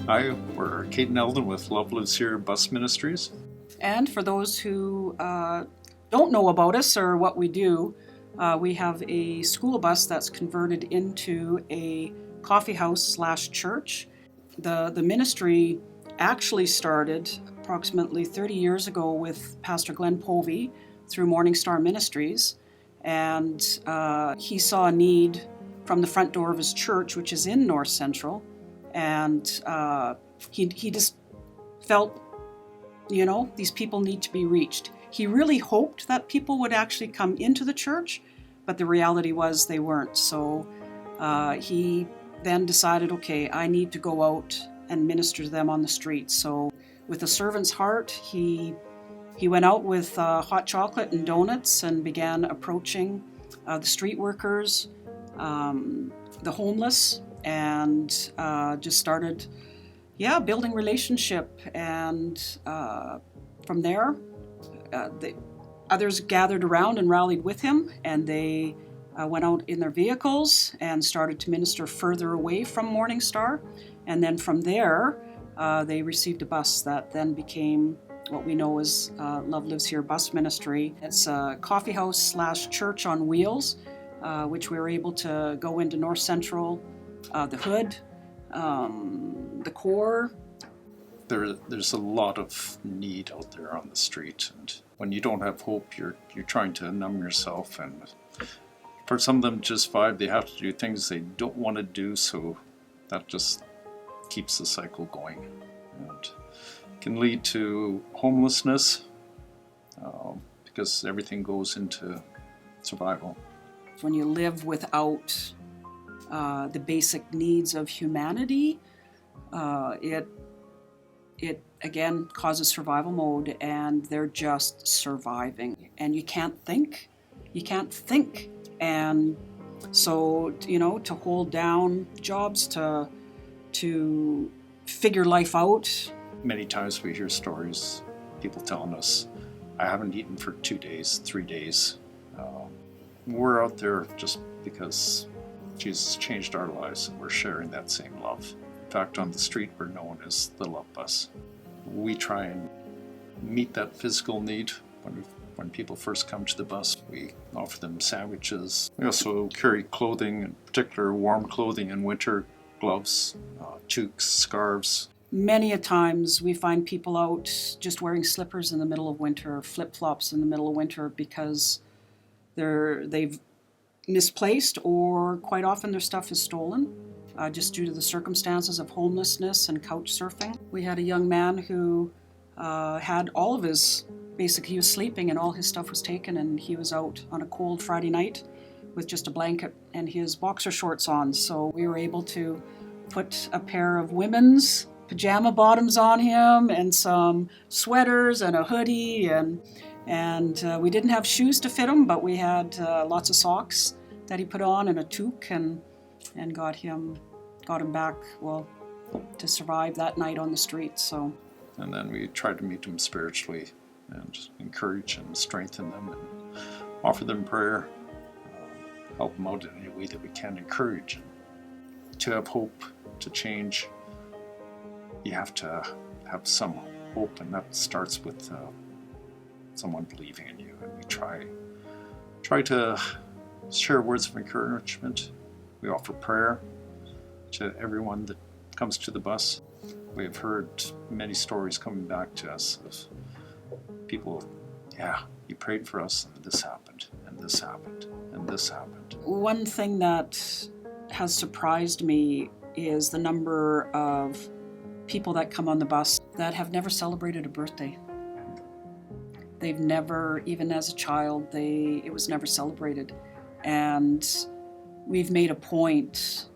Hi, we're Kate and Alden with Love Lives Here Bus Ministries. And for those who don't know about us or what we do, we have a school bus that's converted into a coffee house / church. The ministry actually started approximately 30 years ago with Pastor Glenn Povey through Morning Star Ministries. And he saw a need from the front door of his church, which is in North Central. And he just felt, these people need to be reached. He really hoped that people would actually come into the church, but the reality was they weren't. So he then decided, okay, I need to go out and minister to them on the street. So with a servant's heart, he went out with hot chocolate and donuts and began approaching the street workers, the homeless, and just started, building relationship. And from there, the others gathered around and rallied with him, and they went out in their vehicles and started to minister further away from Morning Star. And then from there, they received a bus that then became what we know as Love Lives Here Bus Ministry. It's a coffee house / church on wheels, which we were able to go into North Central, the Hood, the Core. There's a lot of need out there on the street, and when you don't have hope, you're trying to numb yourself. And for some of them, just vibe. They have to do things they don't want to do, so that just keeps the cycle going, and can lead to homelessness because everything goes into survival. When you live without the basic needs of humanity, it again causes survival mode, and they're just surviving. And you can't think. And so, to hold down jobs, to figure life out. Many times we hear stories, people telling us, I haven't eaten for 2 days, 3 days. We're out there just because Jesus changed our lives, and we're sharing that same love. In fact, on the street, we're known as the Love Bus. We try and meet that physical need when people first come to the bus. We offer them sandwiches. We also carry clothing, in particular warm clothing in winter, gloves, toques, scarves. Many a times we find people out just wearing slippers in the middle of winter, flip-flops in the middle of winter, because they've misplaced, or quite often their stuff is stolen, just due to the circumstances of homelessness and couch surfing. We had a young man who had all of his, basically he was sleeping and all his stuff was taken, and he was out on a cold Friday night with just a blanket and his boxer shorts on. So we were able to put a pair of women's pajama bottoms on him and some sweaters and a hoodie, and we didn't have shoes to fit him, but we had lots of socks that he put on and a toque, and got him back, to survive that night on the street. So, and then we tried to meet them spiritually and encourage and strengthen them and offer them prayer, help them out in any way that we can, encourage them to have hope, to change. You have to have some hope, and that starts with someone believing in you. And we try to share words of encouragement. We offer prayer to everyone that comes to the bus. We have heard many stories coming back to us of people, you prayed for us, and this happened, and this happened, and this happened. One thing that has surprised me is the number of people that come on the bus that have never celebrated a birthday. They've never, even as a child, it was never celebrated. And we've made a point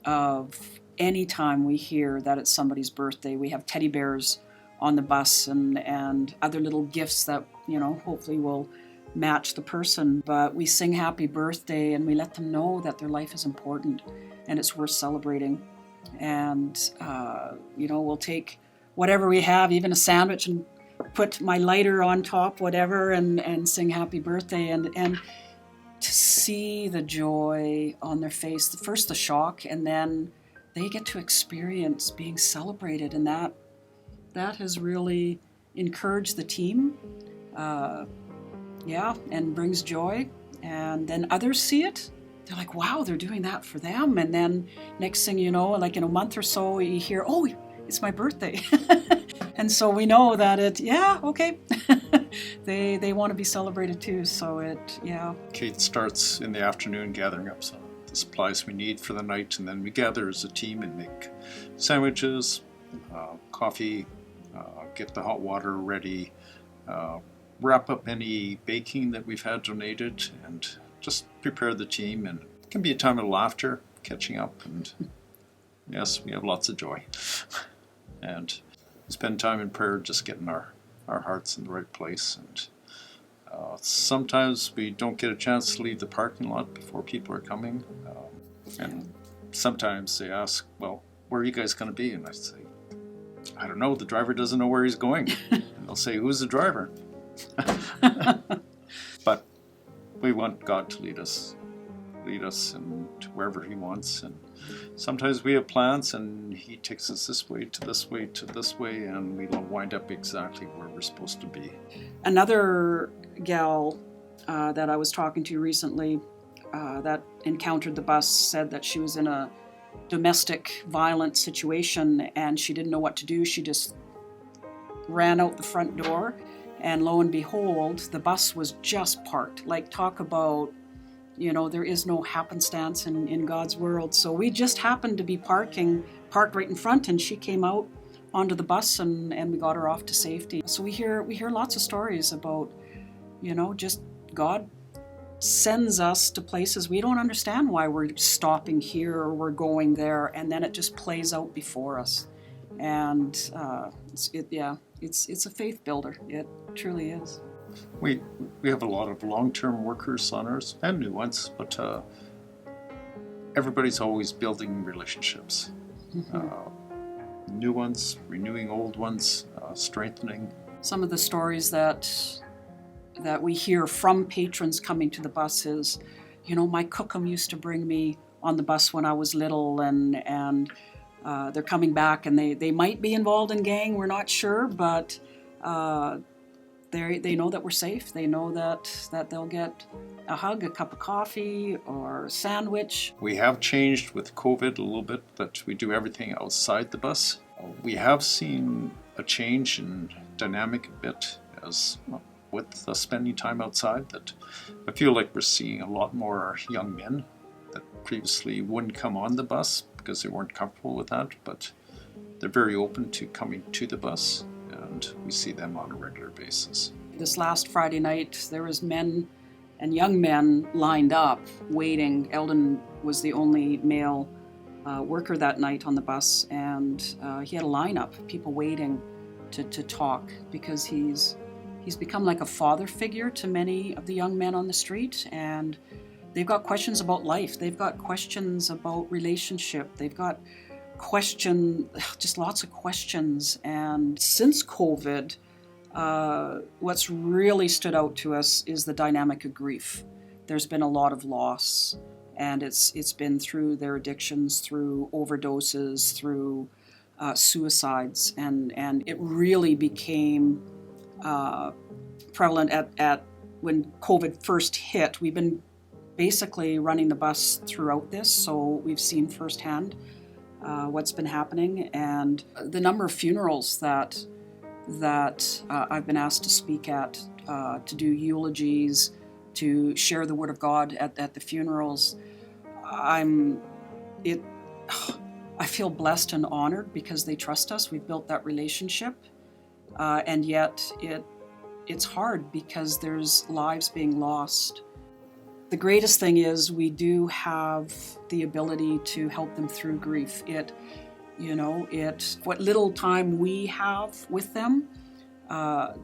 of any time we hear that it's somebody's birthday, we have teddy bears on the bus and other little gifts that, hopefully will match the person. But we sing happy birthday, and we let them know that their life is important and it's worth celebrating. And, we'll take whatever we have, even a sandwich, and put my lighter on top, whatever, and sing happy birthday. And to see the joy on their face, first the shock, and then they get to experience being celebrated, and that has really encouraged the team, and brings joy. And then others see it. They're like, wow, they're doing that for them. And then next thing you know, like in a month or so, you hear, oh, it's my birthday. And so we know that they want to be celebrated too. So Kate starts in the afternoon gathering up some of the supplies we need for the night, and then we gather as a team and make sandwiches, coffee, get the hot water ready, wrap up any baking that we've had donated, and just prepare the team. And it can be a time of laughter, catching up, and yes, we have lots of joy. And spend time in prayer, just getting our hearts in the right place. And sometimes we don't get a chance to leave the parking lot before people are coming. And sometimes they ask, well, where are you guys going to be? And I say, I don't know, the driver doesn't know where he's going. And they'll say, who's the driver? But we want God to lead us and to wherever he wants. And sometimes we have plans and he takes us this way to this way to this way, and we will wind up exactly where we're supposed to be. Another gal that I was talking to recently that encountered the bus said that she was in a domestic violence situation and she didn't know what to do. She just ran out the front door, and lo and behold, the bus was just parked. Like, talk about, there is no happenstance in God's world. So we just happened to be parked right in front, and she came out onto the bus, and we got her off to safety. So we hear lots of stories about, just God sends us to places we don't understand why we're stopping here or we're going there, and then it just plays out before us. And it's a faith builder. It truly is. We have a lot of long-term workers on ours, and new ones, but everybody's always building relationships. Mm-hmm. New ones, renewing old ones, strengthening. Some of the stories that we hear from patrons coming to the bus is, my cookum used to bring me on the bus when I was little, and they're coming back, and they might be involved in gang, we're not sure, but they know that we're safe. They know that they'll get a hug, a cup of coffee, or a sandwich. We have changed with COVID a little bit, that we do everything outside the bus. We have seen a change in dynamic a bit as with spending time outside, that I feel like we're seeing a lot more young men that previously wouldn't come on the bus because they weren't comfortable with that, but they're very open to coming to the bus, and we see them on a regular basis. This last Friday night, there was men and young men lined up waiting. Alden was the only male worker that night on the bus, and he had a lineup of people waiting to talk, because he's become like a father figure to many of the young men on the street, and they've got questions about life. They've got questions about relationship. They've got just lots of questions. And since COVID, what's really stood out to us is the dynamic of grief. There's been a lot of loss, and it's been through their addictions, through overdoses, through suicides, and it really became prevalent at when COVID first hit. We've been basically running the bus throughout this, so we've seen firsthand what's been happening, and the number of funerals that I've been asked to speak at, to do eulogies, to share the word of God at the funerals. I feel blessed and honored because they trust us. We've built that relationship, and yet it's hard because there's lives being lost. The greatest thing is we do have the ability to help them through grief. What little time we have with them,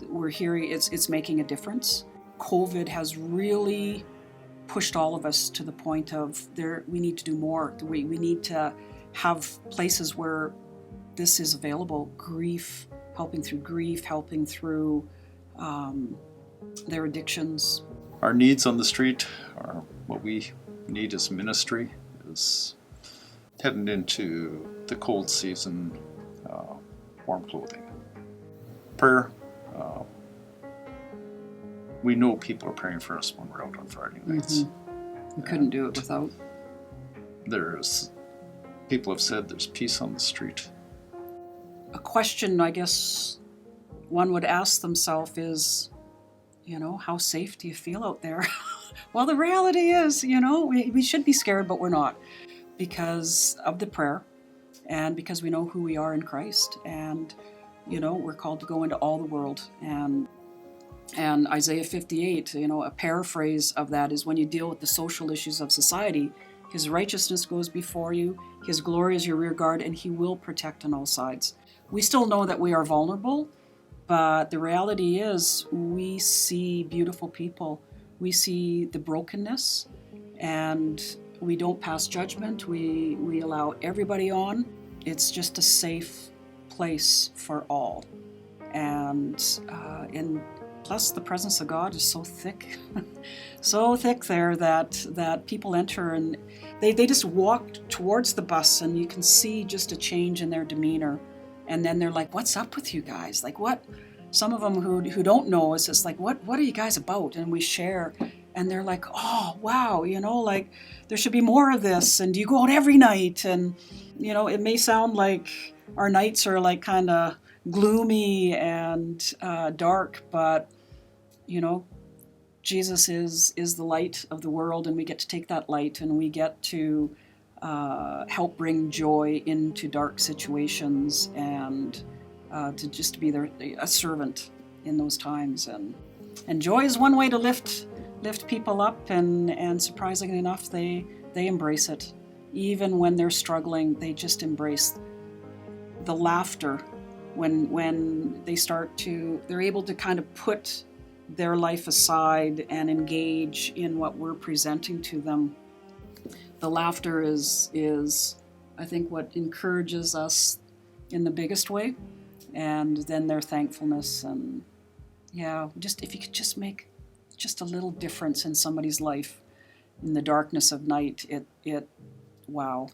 we're hearing it's making a difference. COVID has really pushed all of us to the point of we need to do more. We need to have places where this is available. Grief, helping through their addictions. Our needs on the street are what we need as ministry, is heading into the cold season, warm clothing. Prayer. We know people are praying for us when we're out on Friday nights. We couldn't do it without. People have said there's peace on the street. A question I guess one would ask themselves is, how safe do you feel out there? Well, the reality is, we should be scared, but we're not, because of the prayer and because we know who we are in Christ. And, we're called to go into all the world. And Isaiah 58, a paraphrase of that is, when you deal with the social issues of society, his righteousness goes before you, his glory is your rear guard, and he will protect on all sides. We still know that we are vulnerable, but the reality is we see beautiful people. We see the brokenness, and we don't pass judgment. We allow everybody on. It's just a safe place for all. And plus the presence of God is so thick, so thick there that people enter and they just walk towards the bus, and you can see just a change in their demeanor. And then they're like, "What's up with you guys? Like, what?" Some of them who don't know us, it's like, what are you guys about? And we share, and they're like, "Oh, wow, like there should be more of this. And do you go out every night?" And, it may sound like our nights are like kind of gloomy and dark, but, Jesus is the light of the world, and we get to take that light and we get to help bring joy into dark situations, and to just be a servant in those times. And joy is one way to lift people up, and surprisingly enough, they embrace it. Even when they're struggling, they just embrace the laughter when they're able to kind of put their life aside and engage in what we're presenting to them. The laughter is I think what encourages us in the biggest way, and then their thankfulness. And if you could just make just a little difference in somebody's life in the darkness of night, wow,